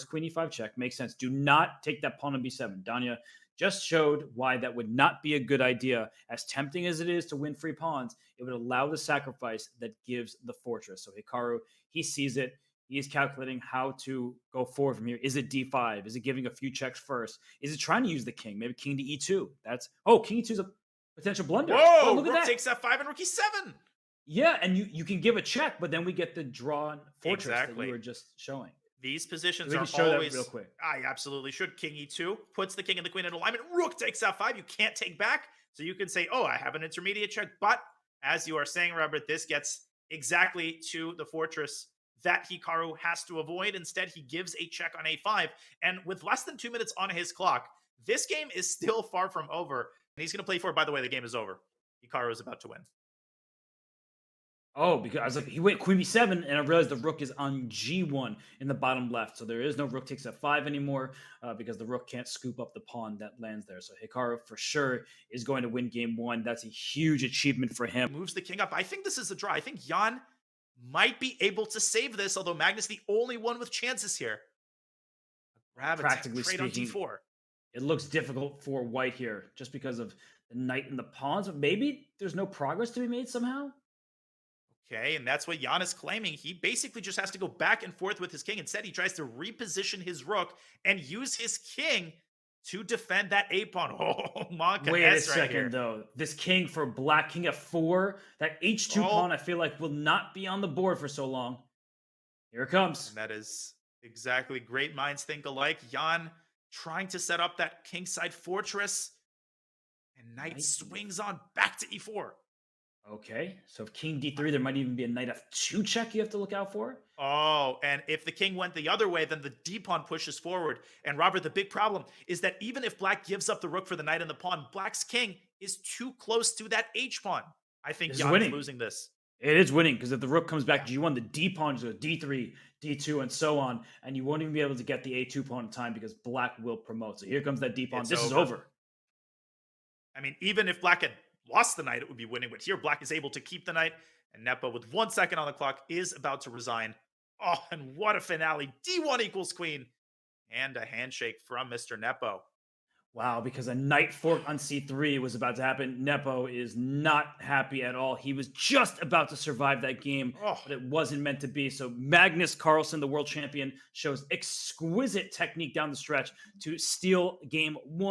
queen e5 check makes sense. Do not take that pawn on b7. Danya just showed why that would not be a good idea. As tempting as it is to win free pawns, it would allow the sacrifice that gives the fortress. So Hikaru, he sees it. He's calculating how to go forward from here. Is it d5? Is it giving a few checks first? Is it trying to use the king? Maybe king to e2. King e2 is a potential blunder. Whoa! Oh, look rook at that. takes f5 and rook e7. Yeah, and you can give a check, but then we get the drawn fortress that you were just showing. These positions are show always... that real quick. I absolutely should. King e2 puts the king and the queen in alignment. Rook takes f5. You can't take back. So you can say, oh, I have an intermediate check. But as you are saying, Robert, this gets exactly to the fortress that Hikaru has to avoid. Instead, he gives a check on a5. And with less than 2 minutes on his clock, this game is still far from over. And he's going to play for it. By the way, the game is over. Hikaru is about to win. Oh, because I was like, he went queen b7, and I realized the rook is on g1 in the bottom left. So there is no rook takes f5 anymore because the rook can't scoop up the pawn that lands there. So Hikaru for sure is going to win game one. That's a huge achievement for him. Moves the king up. I think this is a draw. I think Jan might be able to save this, although Magnus the only one with chances here. Practically speaking, on d4. It looks difficult for white here just because of the knight and the pawns, but maybe there's no progress to be made somehow. Okay, and that's what Jan is claiming. He basically just has to go back and forth with his king. Instead, he tries to reposition his rook and use his king to defend that a-pawn. Oh, Monka. Wait a second, though. This king for black, king f4, that h2 pawn, I feel like will not be on the board for so long. Here it comes. And that is exactly, great minds think alike. Jan trying to set up that kingside fortress, and knight swings on back to e4. Okay, so if king d3, there might even be a knight f2 check you have to look out for. Oh, and if the king went the other way, then the d-pawn pushes forward. And Robert, the big problem is that even if black gives up the rook for the knight and the pawn, black's king is too close to that h-pawn. I think Jan is losing this. It is winning, because if the rook comes back to g1, the d-pawn is d3, d2, and so on, and you won't even be able to get the a2 pawn in time because black will promote. So here comes that d-pawn. This is over. I mean, even if black had lost the knight, it would be winning, but here black is able to keep the knight, and Nepo, with 1 second on the clock, is about to resign. Oh, and what a finale. d1 equals queen, and a handshake from Mr. Nepo. Wow, because a knight fork on c3 was about to happen. Nepo is not happy at all. He was just about to survive that game, but it wasn't meant to be. So Magnus Carlsen, the world champion, shows exquisite technique down the stretch to steal game one.